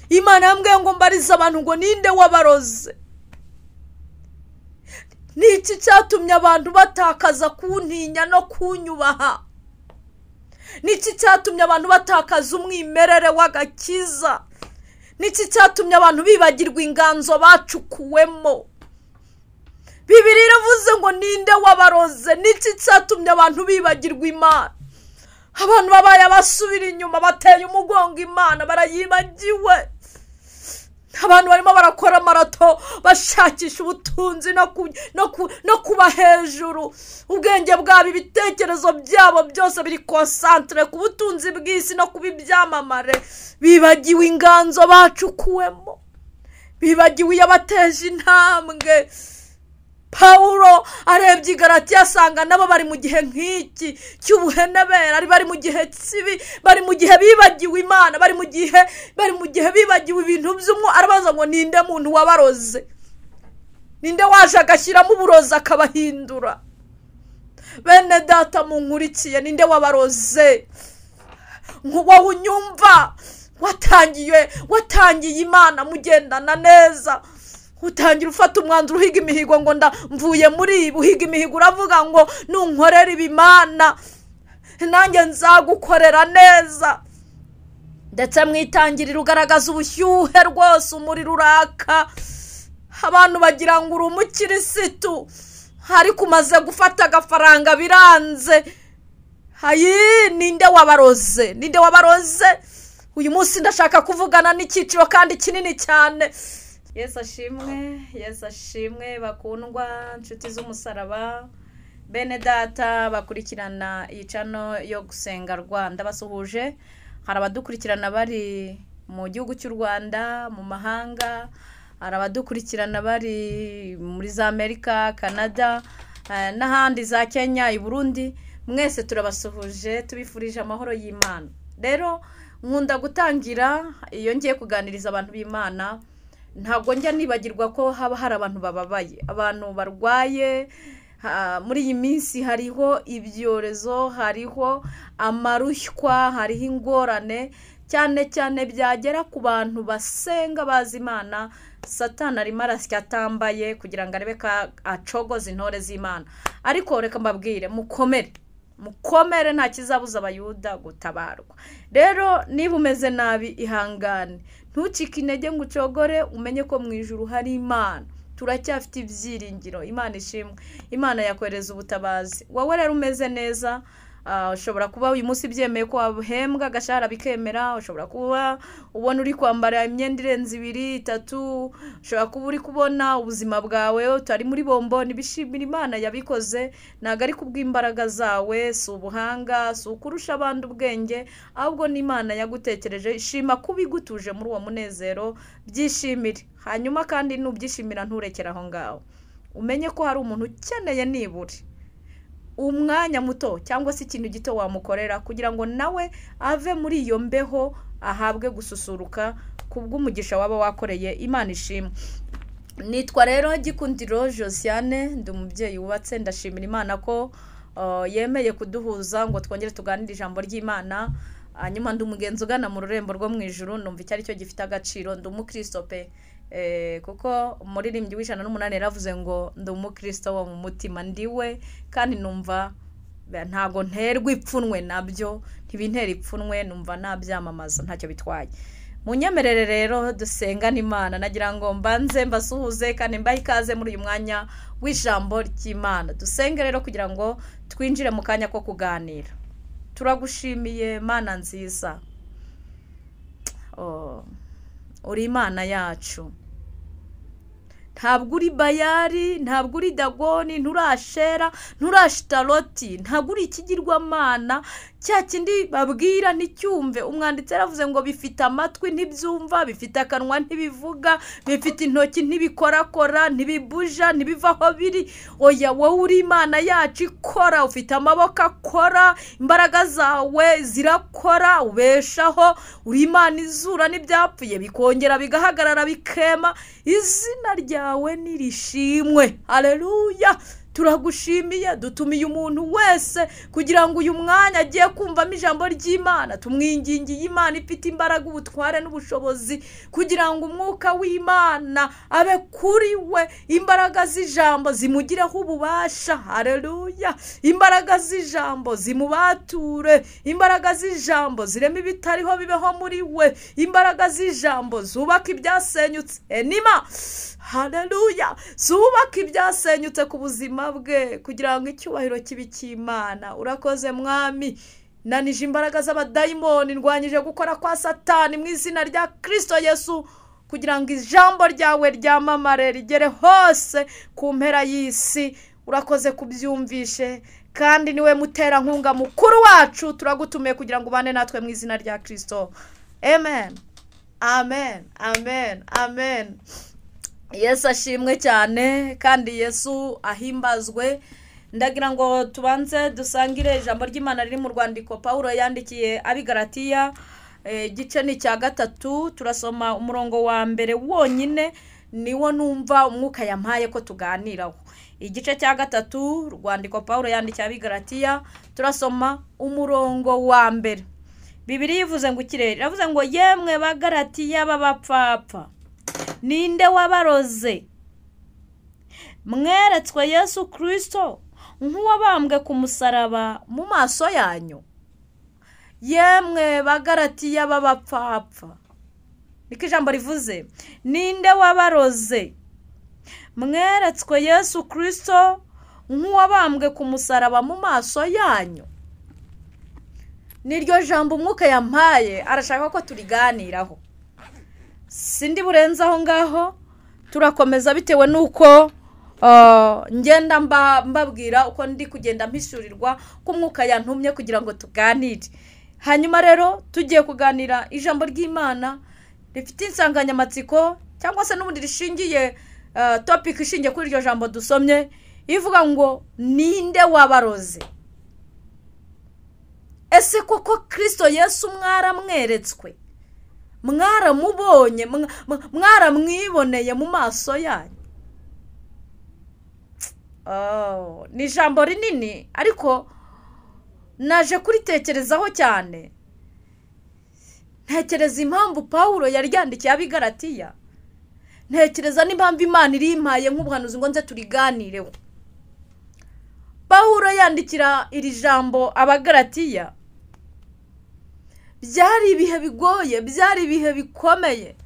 Imana yambwiye ngo mbarize abantu ngo ninde wabaroze. Niki cyatumye abantu batakaza kuntinya no kunyubaha? Niki cyatumye abantu batakaza umwimerere w'agakiza? Niki cyatumye abantu bibagirwa inganzo bacukuwemo? Bibiliya iravuze ngo ninde wabaroze. Niki cyatumye abantu bibagirwa Imana? Abantu babaye basubira inyuma, bateye umugongo Imana, barayibagiwe. Abantu barimo barakora marato bashakisha ubutunzi no kuba hejuru. Ubwenge bwabo, ibitekerezo byabo byose biri concentre ku butunzi bw'isi no kubibyamamare. Bibagiwe inganzo bacukuwemo, bibagiwe yabateje intambwe. Paulo arebye Galatiya asanga nabo bari mu gihe nk'iki cy'ubuhenebera, ari bari mu gihe kibi, bari mu gihe bibagiwe Imana, bari mu gihe bibagiwe ibintu by'umwo. Arabaza ngo ninde muntu wabaroze? Ninde waje agashyiramo uburozi akabahindura? Bene data munkurikiye, ninde wabaroze? Wowe unyumva, watangiye Imana mugendana neza, utangira ufata umwanzuro uhiga imihigo ngo mvuye muri ibi. Uhiga imihigo uravuga ngo nunkorera ibimana nanjye nzagukorera neza. Ndetse mwitangirira ugaragaza ubushyuhe rwose, umuriro uraka, abantu bagira ngo uri umukirisitu, ariko umaze gufata agafaranga biranze. Ninde wabaroze? Ninde wabaroze? Uyu munsi ndashaka kuvugana n'icyiciro kandi kinini cyane. Yesu ashimwe bakundwa nshuti z'umusaraba, bene data bakurikirana iyi channel yo gusenga Rwanda, basuhuje. Hari abadukurikirana bari mu gihugu cy'u Rwanda, mu mahanga, hari abadukurikirana bari muri za Amerika, Canada, n'ahandi za Kenya, i Burundi. Mwese turabasuhuje, tubifurije amahoro y'Imana. Rero nkunda gutangira iyo ngiye kuganiriza abantu b'Imana, ntabwo njya nibagirwa ko haba hari abantu bababaye, abantu barwaye. Muri iyi minsi hariho ibyorezo, hariho amarushywa, hariho ingorane cyane byagera ku bantu basenga bazi Imana. Satani arimo arasya atambaye kugira ngo arebe ka acogoza intore z'Imana. Ariko reka mbabwire, mukomere nta kizabuza abayuda gutabarwa. Rero niba umeze nabi ihangane, ntucike intege ngo ucogore, umenye ko mu ijuru hari Imana. Turacyafite ibyiringiro. Imana ishimwe. Imana yakwereza ubutabazi. Wowe rero umeze neza, ushobora kuba uyu munsi byemeye ko wahembwa agashahara bikemera, ushobora kuba ubona uri kwambara imyenda irenze 2, 3, ushobora kuba uri kubona ubuzima bwawe utari muri bombo. Nibishimira Imana yabikoze, ntago ari kubw'imbaraga zawe, si ubuhanga, si ukurusha abandi ubwenge, ahubwo ni Imana yagutekereje. Ishima kubigutuje muri uwo munezero, byishimire. Hanyuma kandi nubyishimira nturekera aho ngaho, umenye ko hari umuntu ukeneye nibure umwanya muto cyangwa se ikintu gito wamukorera kugira ngo nawe ave muri iyo mbeho, ahabwe gususuruka kubw'umugisha waba wakoreye. Imana ishimwe. Nitwa rero Gikundiro Josiane, ndi umubyeyi wubatse. Ndashimira Imana ko yemeye kuduhuza ngo twongere tuganire ijambo ry'Imana. Hanyuma ndi umugenzi ugana mu rurembo rwo mu ijuru, numva icyo ari cyo gifite agaciro. Ndi umukristo pe, kuko umuririmbyi w'ijana n'umunani yaravuze ngo ndi umukristo wo mu mutima ndiwe, kandi numva ntago nterwa ipfunwe nabyo, ntibintera ipfunwe, numva nabyamamaza ntacyo bitwaye. Munyemerere rero dusengana Imana. Nagira ngo mbanze mbasuhuze kandi mbahe ikaze muri uyu mwanya w'ijambo ry'Imana. Dusenge rero kugira ngo twinjire mu kanya ko kuganira. Turagushimiye Mana nziza, uri Imana yacu. Ntabwo uri Bayali, ntabwo uri Dagoni, nturashera, nturashitaroti, ntabwo uri ikigirwamana cya kindi babwira nticyumve. Umwanditsi yaravuze ngo bifite amatwi ntibyumva, bifite akanwa ntibivuga, bifite intoki ntibikorakora, ntibibuja, ntibivaho biri. Oya, wowe uri Imana yacu ikora, ufite amaboko akora, imbaraga zawe zirakora, ubeshaho. Uri Imana izura n'ibyapfuye bikongera bigahagarara bikema. Izina ryawe nirishimwe. Haleluya. turagushimiye, dutumiye umuntu wese kugira ngo uyu mwanya agiye kumvamo ijambo ry'Imana, tumwingingiye Imana ifite imbaraga, ubutware n'ubushobozi, kugira ngo umwuka w'Imana abe kuri we, imbaraga z'ijambo zimugireho ububasha. Haleluya! Imbaraga z'ijambo zimubature, imbaraga z'ijambo zirema ibitariho bibeho muri we, imbaraga z'ijambo zubaka ibyasenyutse. Enima, haleluya, zubaka ibyasenyutse ku buzima bwe, kugira ngo icyubahiro kibe cy'Imana. Urakoze Mwami, nanije imbaraga z'abadayimoni, ndwanyije gukora kwa Satani mu izina rya Kristo Yesu, kugira ngo ijambo ryawe ryamamare rigere hose ku mpera y'isi. Urakoze kubyumvishe, kandi niwe mutera nkunga mukuru wacu, turagutumiye kugira ngo ubane natwe mu izina rya Kristo. Amen, amen, amen, amen. Yesu ashimwe cyane kandi Yesu ahimbazwe. Ndagira ngo tubanze dusangire ijambo ry'Imana riri mu rwandiko Paulo yandikiye abi Galatiya, igice ni cya 3, turasoma umurongo wa mbere wonyine, niwo numva umwuka yampaye ko tuganiraho. Igice cya 3 rwandiko Paulo yandikiye abi Galatiya, turasoma umurongo wa mbere. Bibiliya ivuze ngo ikirere, iravuze ngo yemwe bagalatiya b'abapfapfa, ninde wabaroze? Mweretswe Yesu Kristo nk'uwabambwe ku musaraba mu maso yanyu. Yemwe bagalatiya b'abapfapfa, niko ijambo rivuze, ninde wabaroze? Mweretswe Yesu Kristo nk'uwabambwe ku musaraba mu maso yanyu. Niryo jambo umwuka yampaye, arashaka ko turiganiraho. Sindi burenza aho ngaho, turakomeza bitewe nuko ngenda mbabwira uko ndi kugenda mpishurirwa ko umwuka yantumye kugira ngo tuganire. Hanyuma rero tugiye kuganira ijambo ry'Imana rifite insanganyamatsiko cyangwa se n'ubundi rishingiye topic ishingiye kuri iryo jambo dusomye, ivuga ngo ninde wabaroze? Ese koko Kristo Yesu mwaramweretswe, mwaramubonye, mwaramwiboneye mu maso yanyu? Ni ijambo rinini, ariko naje kuritekerezaho cyane. Ntekereza impamvu Paulo yaryandikiye abi Galatiya, ntekereza n'impamvu Imana irimpaye nk'ubuhanuzi ngo nze turiganireho. Paulo yandikira iri jambo abagalatiya, byari ibihe bigoye, byari ibihe bikomeye.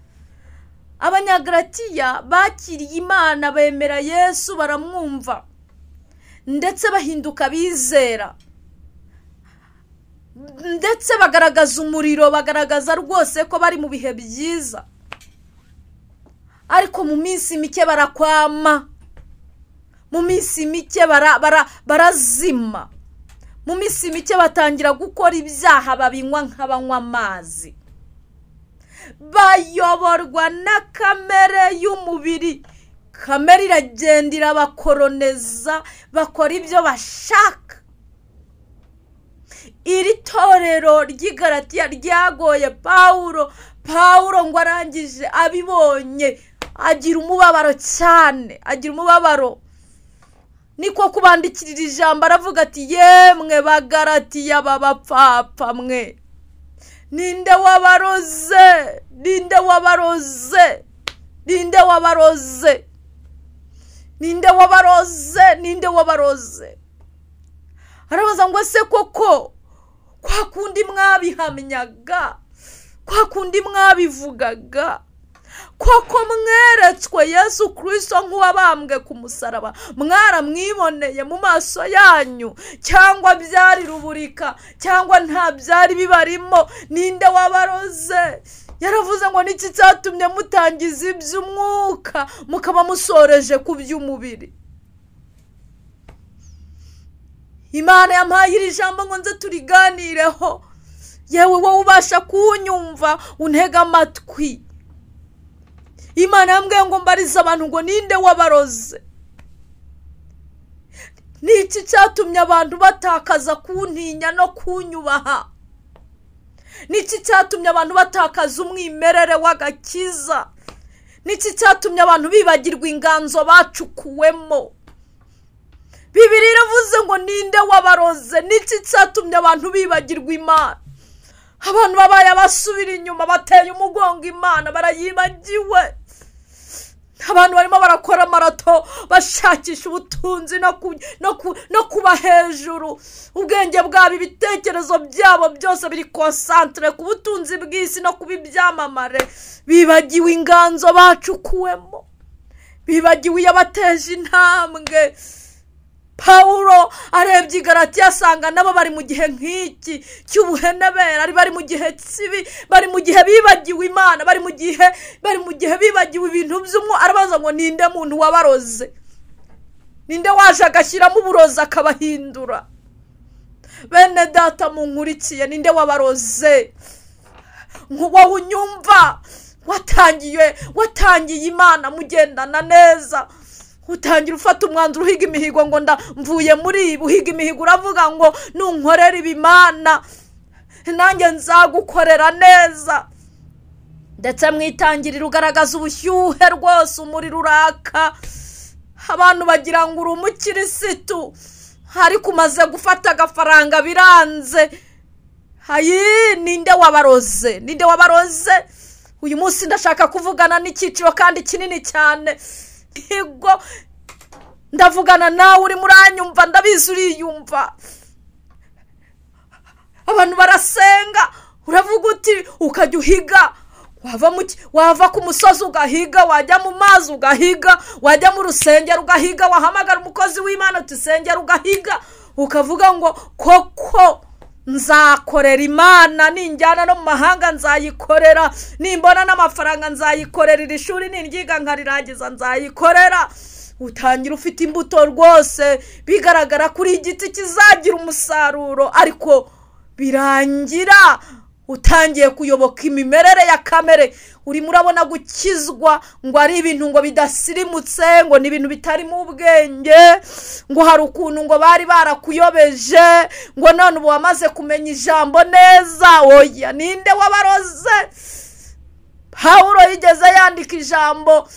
Abanyagalatiya bakiriye Imana, bemera Yesu, baramwumva, ndetse bahinduka bizera, ndetse bagaragaza umuriro, bagaragaza rwose ko bari mu bihe byiza. Ariko mu minsi mike barakwama, mu minsi mike barazima, mu minsi mike batangira gukora ibyaha, babinywa nk'abanywa amazi, bayoborwa na kamere y'umubiri. Kamere iragenda irabakoroneza, bakora ibyo bashaka. Iri torero ry'Igalatiya ryagoye Paulo ngo arangije abibonye agira umubabaro cyane, agira umubabaro. Niko kubandikirira ijambo, aravuga ati yemwe bagalatiya b'abapfapfa mwe, ninde wabaroze? Ninde wabaroze? Ninde wabaroze? Ninde wabaroze? Ninde wabaroze? Arabaza ngo se koko kwa kundi mwabihamyaga, kwa kundi mwabivugaga, koko mweretswe Yesu Kristo nk'uwabambwe ku musaraba, mwaramwiboneye mu maso yanyu, cyangwa byari ruburika, cyangwa nta byari bibarimo? Ninde wabaroze? Yaravuze ngo niki cyatumye mutangiza iby'umwuka mukaba musoreje ku by'umubiri? Imana yampaye iri jambo ngo nze turiganireho. Yewe wowe ubasha kunyumva, untega amatwi. Imana yambwiye ngo mbarize abantu ngo ninde wabaroze? Niki cyatumye abantu batakaza kuntinya no kunyubaha? Niki cyatumye abantu batakaza umwimerere w'agakiza? Niki cyatumye abantu bibagirwa inganzo bacukuwemo? Bibiliya iravuze ngo ninde wabaroze, n'iki cyatumye abantu bibagirwa Imana. Abantu babaye abasubira inyuma, bateye umugongo Imana, barayibagiwe. Abantu barimo barakora marato bashakisha ubutunzi no kuba hejuru. Ubwenge bwabo, ibitekerezo byabo byose biri concentre ku butunzi bw'isi no kuba ibyamamare. Bibagiwe inganzo bacukuwemo, bibagiwe yabateje intambwe. Paulo arebye Galatiya asanga nabo bari mu gihe nk'iki cy'ubuhenebera, bari mu gihe kibi, bari mu gihe bibagiwe Imana, bari mu gihe bibagiwe ibintu by'umwe. Arabaza ngo ninde muntu wabaroze, ninde waje agashyiramo uburozi akabahindura. Bene data munkurikiye, ninde wabaroze? Wowe unyumva, watangiye Imana mugendana neza, utangira ufata umwanzuro uhiga imihigo ngo mvuye muri ibi. Uhiga imihigo uravuga ngo nunkorera ibimana nanjye nzagukorera neza. Ndetse mwitangirira ugaragaza ubushyuhe rwose, umuriro uraka, abantu bagira ngo uri umukirisitu, ariko umaze gufata agafaranga biranze. Ninde wabaroze? Ninde wabaroze? Uyu munsi ndashaka kuvugana n'icyiciro kandi kinini cyane. Higo ndavugana nawe uri muranyumva, ndabizi uriyumva. Abantu barasenga, uravuga uti ukajya uhiga, wava ku musozi ugahiga, wajya mu mazi ugahiga, wajya mu rusengero ugahiga, wahamagara umukozi w'Imana uti sengera ugahiga, ukavuga ngo koko nzakorera Imana, ninjyana no mu mahanga nzayikorera, nimbona n'amafaranga nzayikorera, iri shuri niryiga nkarirangiza nzayikorera. Utangira ufite imbuto rwose, bigaragara kuri igiti kizagira umusaruro, ariko birangira utangiye kuyoboka imimerere ya kamere. Urimo urabona gukizwa ngo ari ibintu ngo bidasirimutse, ngo ni ibintu bitari mu ubwenge, ngo hari ukuntu ngo bari barakuyobeje, ngo none ubu wamaze kumenya ijambo neza. Oya, ninde wabaroze? Paulo yigeze yandika ijambo,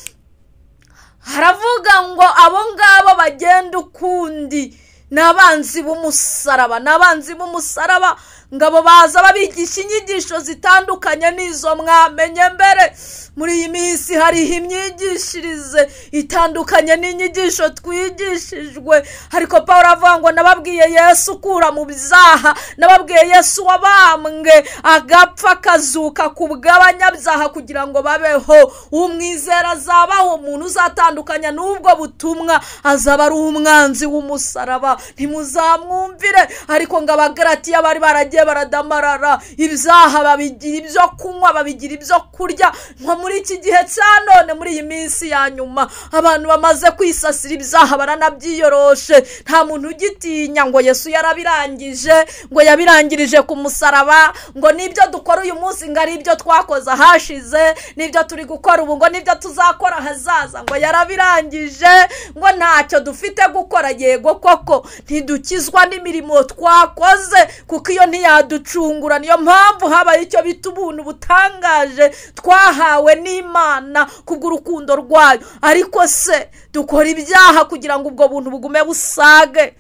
haravuga ngo abo ngabo bagenda ukundi n'abanzi b'umusaraba, n'abanzi b'umusaraba, ngabo baza babigisha inyigisho zitandukanye n'izo mwamenye mbere. Muri iyi minsi hariho imyigishirize itandukanye n'inyigisho twigishijwe, ariko Paulo avuga ngo nababwiye Yesu ukura mu byaha, nababwiye Yesu wabambwe agapfa akazuka ku bw'abanyabyaha kugira ngo babeho. Umwizera azabaho, umuntu uzatandukanya n'ubwo butumwa azaba ari umwanzi w'umusaraba. Ntimuzamwumvire. Ariko ngo Abagalatiya bari baragiye baradamarara, ibyaha babigira ibyo kunywa, babigira ibyo kurya. Nko muri iki gihe cya none, muri iyi minsi ya nyuma, abantu bamaze kwisasira ibyaha, baranabyiyoroshe, nta muntu ugitinya ngo Yesu yarabirangije, ngo yabirangirije ku musaraba, ngo nibyo dukora uyu munsi ngo ari ibyo twakoze ahashize, nibyo turi gukora ubu ngo nibyo tuzakora hazaza, ngo yarabirangije, ngo ntacyo dufite gukora. Yego koko ntidukizwa n'imirimo twakoze, kuko iyo ntiyaducungura. Niyo mpamvu habaye icyo bita ubuntu butangaje twahawe n'Imana kubw'urukundo rwayo. Ariko se dukora ibyaha kugira ngo ubwo buntu bugume busage?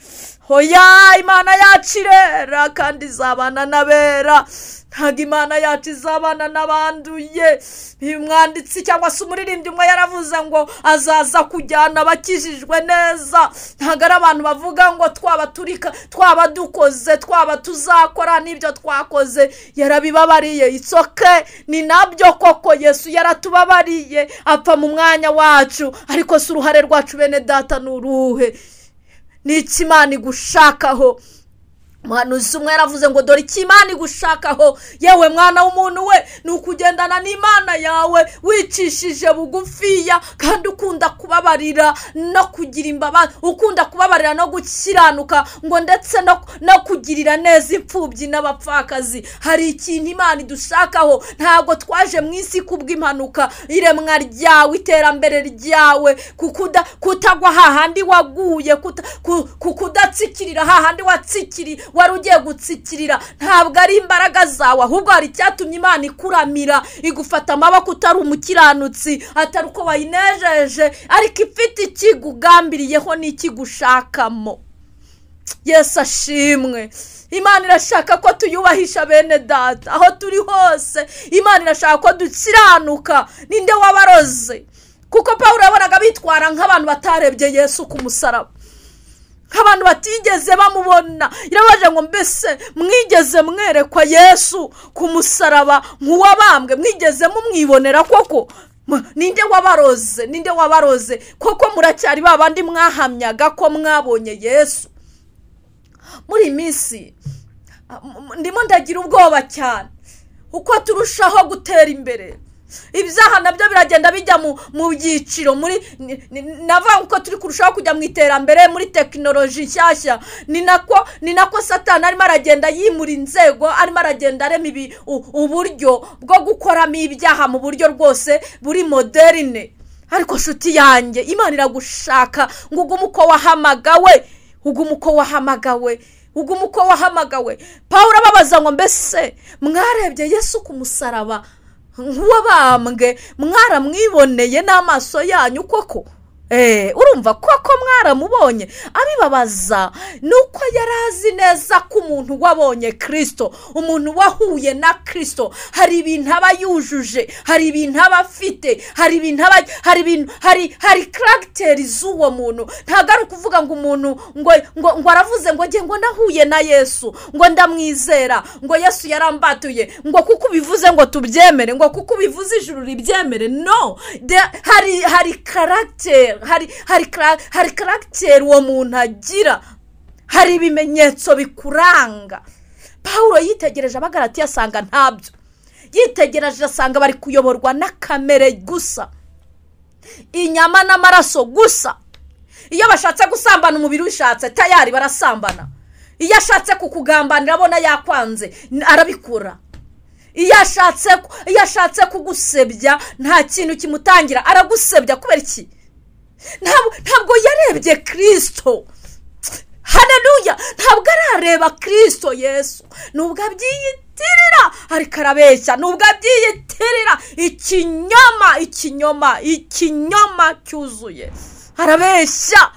Hoya, Imana yacu irera kandi izabana n'abera, ntabwo Imana yacu izabana n'abanduye. Umwanditsi cyangwa se umuririmbyi umwe yaravuze ngo azaza kujyana abakijijwe neza. Ntabwo ari abantu bavuga ngo twaba turika, twaba dukoze, twaba tuzakora n'ibyo twakoze yarabibabariye. Itsoke ni nabyo koko, Yesu yaratubabariye apfa mu mwanya wacu, ariko si uruhare rwacu bene data n'uruhe? Ni iki Imana igushakaho? Umuhanuzi umwe yaravuze ngo dore icyo Imana igushakaho yewe mwana w'umuntu we, ni ukugendana n'Imana yawe wicishije bugufiya, kandi ukunda kubabarira no kugira imbabazi, ukunda kubabarira no gukiranuka, ngo ndetse no kugirira neza imfubyi n'abapfakazi. Hari ikintu Imana idushakaho. Ntabwo twaje mu isi kubw'impanuka. Iremwa ryawe, iterambere ryawe, kutagwa hahandi waguye, kudatsikirira hahandi watsikiri wari ugiye gutsikirira, ntabwo ari imbaraga zawe, ahubwo hari icyatumye Imana ikuramira, igufata amaboko utari umukiranutsi, atari uko wayinejeje, ariko ifite ikigugambiriyeho n'ikigushakamo. Yesu ashimwe. Imana irashaka ko tuyubahisha bene data aho turi hose. Imana irashaka ko dukiranuka. Ninde wabaroze? Kuko Pawulo yabonaga bitwara nk'abantu batarebye Yesu ku musaraba, nk'abantu batigeze bamubona. Irabaje ngo mbese mwigeze mwerekwa Yesu ku musaraba nk'uwabambwe? Mwigeze mumwibonera koko? Ninde wabaroze? Ninde wabaroze? Koko muracyari babandi mwahamyaga ko mwabonye Yesu? Muri minsi ndimo ndagira ubwoba cyane uko turushaho gutera imbere. Ibyaha nabyo biragenda bijya mu byiciro. Navuga uko turi kurushaho kujya mu iterambere muri tekinoloji nshyashya, ni nako Satani arimo aragenda yimura inzego, arimo aragenda arema uburyo bwo gukoramo ibyaha mu buryo rwose buri moderne. Ariko nshuti yanjye, Imana iragushaka ngo ugume uko wahamagawe, ugume uko wahamagawe, ugume uko wahamagawe. Pawulo ababaza ngo mbese mwarebye Yesu ku musaraba nk'uwabambwe? Mwaramwiboneye n'amaso yanyu koko? Urumva koko mwaramubonye? Abibabaza nuko yarazi neza ko umuntu wabonye Kristo, umuntu wahuye na Kristo, hari ibintu aba yujuje, hari ibintu aba afite, hari character z'uwo muntu. Ntabwo ari ukuvuga ngo umuntu ngo aravuze ngo nge ngo nahuye na Yesu, ngo ndamwizera, ngo Yesu yarambatuye, ngo kuko bivuze ngo tubyemere, ngo kuko bivuze ijuru ribyemere. No, hari character, hari character uwo muntu agira, hari ibimenyetso bikuranga. Pawulo yitegereje Abagalatiya asanga ntabyo. Yitegereje asanga bari kuyoborwa na kamere gusa, inyama n'amaraso gusa. Iyo bashatse gusambana umubiri ushatse tayari barasambana. Iyo ashatse kukugambanira abona yakwanze arabikura. Iyo ashatse kugusebya nta kintu kimutangira, aragusebya. Kubera iki? Ntabwo yarebye Kristo. Haleluya. Ntabwo arareba Kristo Yesu. Nubwo abyiyitirira ariko arabeshya, nubwo abyiyitirira ikinyoma cyuzuye, arabeshya.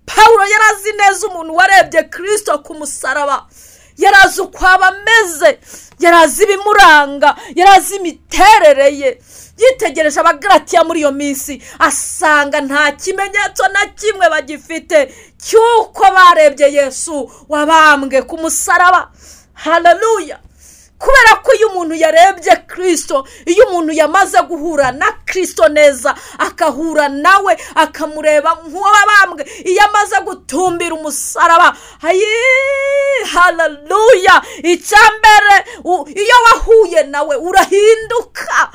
Pawulo yarazi neza umuntu warebye Kristo ku musaraba. Yarazi uko aba ameze, yarazi ibimuranga, yarazi imiterere ye. Yitegereje Abagalatiya muri iyo minsi asanga nta kimenyetso na kimwe bagifite cy'uko barebye Yesu wabambwe ku musaraba. Haleluya. Kubera ko iyo umuntu yarebye Kristo, iyo umuntu yamaze guhura na Kristo neza, akahura nawe, akamureba nk'uwabambwe, iyo amaze gutumbira umusaraba, haleluya. Icyambere, iyo wahuye nawe urahinduka.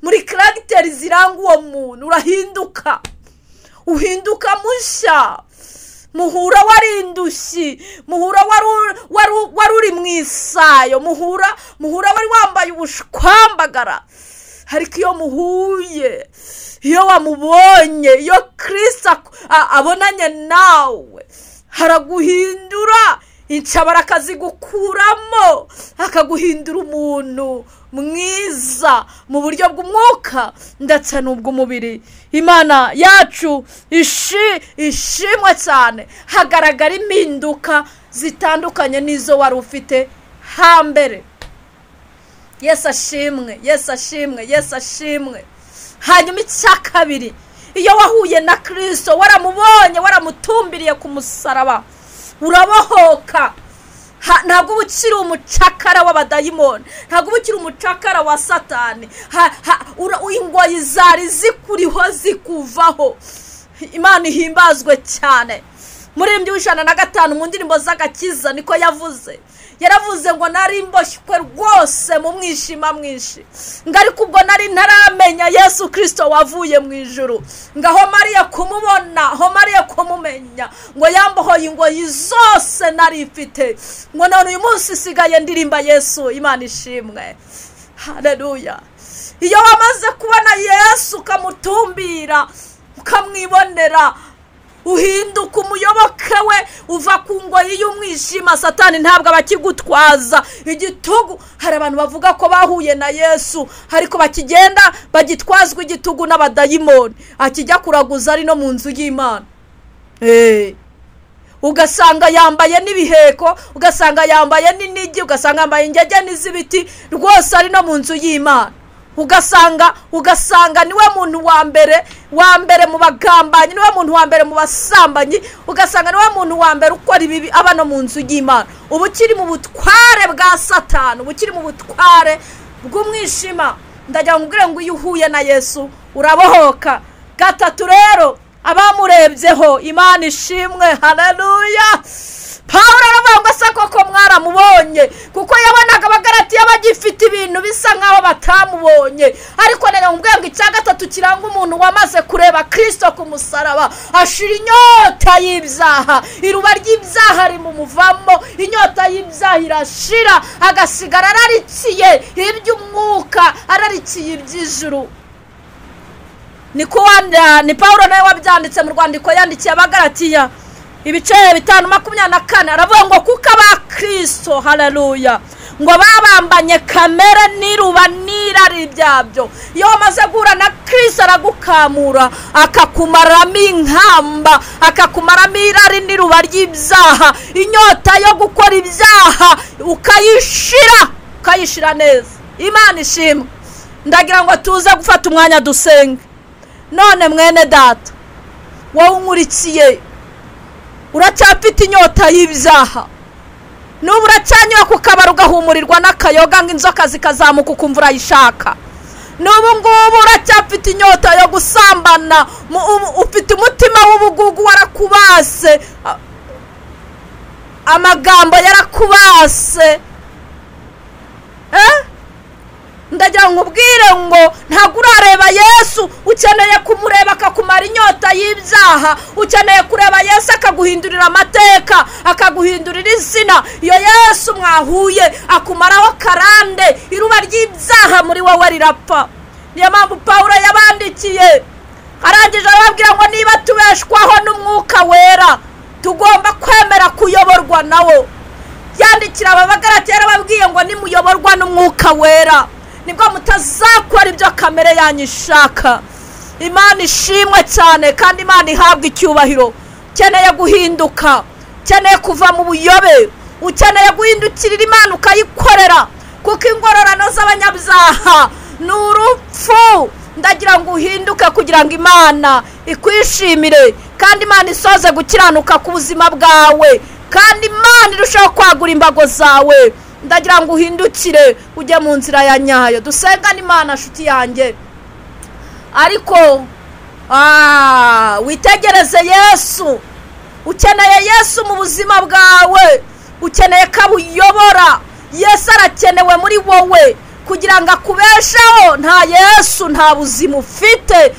Muri character ziranga uwo muntu urahinduka, uhinduka mushya. Muhura warindushyi, muhura wari uri mu isayo, muhura wari wambaye ubushwambagara. Ariko iyo muhuye, iyo wamubonye, iyo Kristo abonanye nawe, haraguhindura. Incabara akazigukuramo, akaguhindura umuntu mwiza mu buryo bw'umwuka ndetse n'ubw'umubiri. Imana yacu ishimwe cyane. Hagaragara impinduka zitandukanye n'izo wari ufite hambere. Yesu ashimwe, Yesu ashimwe, Yesu ashimwe. Hanyuma icya kabiri, iyo wahuye na Kristo, waramubonye, waramutumbiriye ku musaraba, urabohoka. Ntabwo ukiri umucakara w'abadayimoni, ntabwo ukiri umucakara wa Satani. Ingoyi zari zikuriho zikuvaho. Imana ihimbazwe cyane. Muri 105 mu ndirimbo z'agakiza niko yavuze. Yaravuze ngo nari mboshywe rwose mu mwishima mwinshi, ariko ubwo nari ntaramenya Yesu Kristo wavuye mu ijuru. Ngaho Mariya kumubona, ho Mariya kumumenya, ngo yambohoye ingoyi zose nari mfite, ngo none uyu munsi sigaye ndirimba Yesu. Imana ishimwe. Haleluya. Iyo wamaze kubona Yesu ukamutumbira, ukamwibonera, uhinduka umuyoboke we, uva ku ngoyi y'umwijima. Satani ntabwo abakigutwaza igitugu. Hari abantu bavuga ko bahuye na Yesu ariko bakigenda bagitwazwa igitugu n'abadayimoni, akijya kuraguza ari no mu nzu y'Imana. ugasanga yambaye n'ibiheko, ugasanga yambaye n'inigi, ugasanga yambaye ingege n'izibiti, rwose ari no mu nzu y'Imana. ugasanga niwe muntu wa mbere mu bagambanyi, niwe muntu wa mbere mu basambanyi, ugasanga niwe muntu wa mbere ukora ibibi aba no mu nzu y'Imana. ubu kiri mu butware bwa Satani, ubu kiri mu butware bw'umwijima. ndagira ngubwire ngo iyo uhuye na Yesu urabohoka. gatatu rero, abamurebyeho, Imana ishimwe, haleluya. Pawulo aravuga ngo se koko mwaramubonye, kuko yabonaga abagalatiya bagifite ibintu bisa nkaho batamubonye. ariko ndagira ngubwire ngo icya gatatu kiranga umuntu wamaze kureba Kristo ku musaraba, ashira inyota y'ibyaha, iruba ry'ibyaha rimumuvamo, inyota y'ibyaha irashira, agasigara ararikiye iby'umwuka, ararikiye iby'ijuru. ni Pawulo nawe wabyanditse mu rwandiko yandikiye abagalatiya ibice 5:24, aravuga ngo kuko abakristo, haleluya, ngo babambanye kamere n'iruba n'irari byabyo. iyo wamaze guhura na Kristo aragukamura, akakumaramo inkamba, akakumaramo irari n'iruba ry'ibyaha, inyota yo gukora ibyaha ukayishira neza. Imana ishimwe. ndagira ngo tuze gufata umwanya dusenge. none mwene data, wowe unkurikiye, uracyafite inyota y'ibyaha, n'ubu uracyanyura ku kabari ugahumurirwa n'akayoga nk'inzoka zikazamuka ukumva urayishaka. n'ubu ngubu uracyafite inyota yo gusambana, ufite umutima w'ubugugu warakubase, amagambo yarakubase. ndagira nkubwire ngo ntabwo urareba Yesu, ukeneye kumureba akakumara inyota y'ibyaha, ukeneye kureba Yesu akaguhindurira amateka, akaguhindurira izina. iyo Yesu mwahuye akumaraho karande, iruba ry'ibyaha muri wowe rirapfa. niyo mpamvu Pawulo yabandikiye arangije arababwira ngo niba tubeshwaho n'umwuka wera, tugomba kwemera kuyoborwa nawo. yandikira abagalatiya arababwiye ngo nimuyoborwa n'umwuka wera nibwo mutazakora ibyo kamere yanyu ishaka. Imana ishimwe cyane kandi Imana ihabwa icyubahiro. ukeneye guhinduka, ukeneye kuva mu buyobe, ukeneye guhindukirira Imana ukayikorera, kuko ingororano z'abanyabyaha ni urupfu. ndagira ngo uhinduke kugira ngo Imana ikwishimire, kandi Imana isoze gukiranuka ku buzima bwawe, kandi Imana irushaho kwagura imbago zawe. ndagira ngo uhindukire ujye mu nzira ya nyayo. dusengane Imana nshuti yanjye. ariko witegereze Yesu. ukeneye Yesu mu buzima bwawe, ukeneye ko abuyobora. Yesu arakenewe muri wowe kugira ngo akubesheho. nta Yesu nta buzima ufite.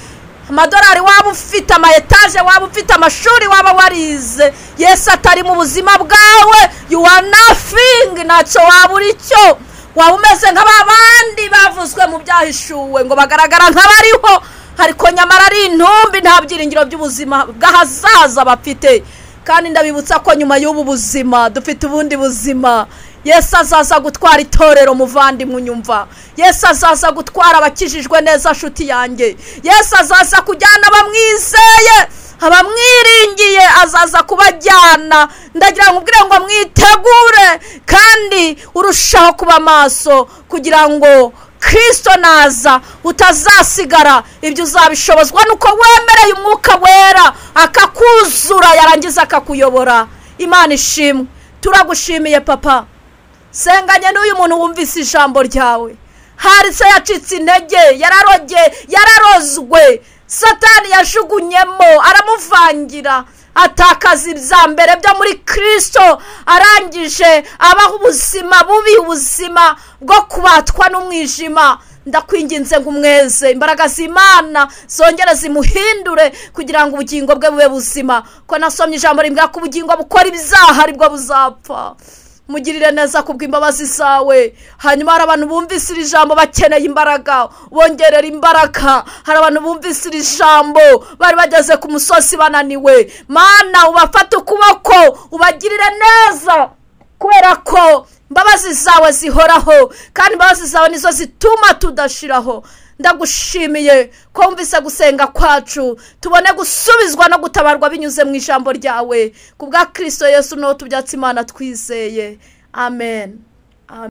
amadolari waba ufite, amaetaje waba ufite, amashuri waba warize, Yesu atari mu buzima bwawe, you are nothing. ntacyo waba uri cyo. waba umeze nk'abandi bavuzwe mu byahishuwe ngo bagaragara nk'abariho, ariko nyamara ari intumbi, nta byiringiro by'ubuzima bw'ahazaza bafite. kandi ndabibutsa ko nyuma y'ubu buzima dufite ubundi buzima. Yesu azaza gutwara itorero, muvandimwe unyumva. Yesu azaza gutwara abakijijwe neza nshuti yanjye. Yesu azaza kujyana abamwizeye, abamwiringiye azaza kubajyana. ndagira ngo ubwire ngo mwitegure kandi urushaho kuba maso, kugira ngo Kristo naza utazasigara. ibyo uzabishobozwa nuko wemereye umwuka wera akakuzura, yarangiza akakuyobora. Imana ishimwe. turagushimiye Papa. senganye n'uyu muntu wumvise ijambo ryawe. hari se yacitse intege, yararozwe, Satani yajugunyemo, aramuvangira, atakaza ibya mbere byo muri Kristo, arangije abaho ubuzima bubi, ubuzima bwo kubatwa n'umwijima. ndakwinginze ngo umweze imbaraga z'Imana zongere zimuhindure kugira ngo ubugingo bwe bube buzima. ko nasomye ijambo rimbwira ko ubugingo bukora ibyaha aribwo buzapfa. mugirire neza kubw'imbabazi zawe. hanyuma hari abantu bumvise iri jambo bakeneye imbaraga, bongerera imbaraga. hari abantu bumvise iri jambo bari bageze ku musozi bananiwe. Mana ubafate ukuboko ubagirire neza, kubera ko imbabazi zawe zihoraho kandi imbabazi zawe nizo zituma tudashiraho. Ndagushimiye ko wumvise gusenga kwacu, tubone gusubizwa no gutabarwa binyuze mu ijambo ryawe, kubwa Kristo Yesu no tubyatsi Imana twizeye. Amen.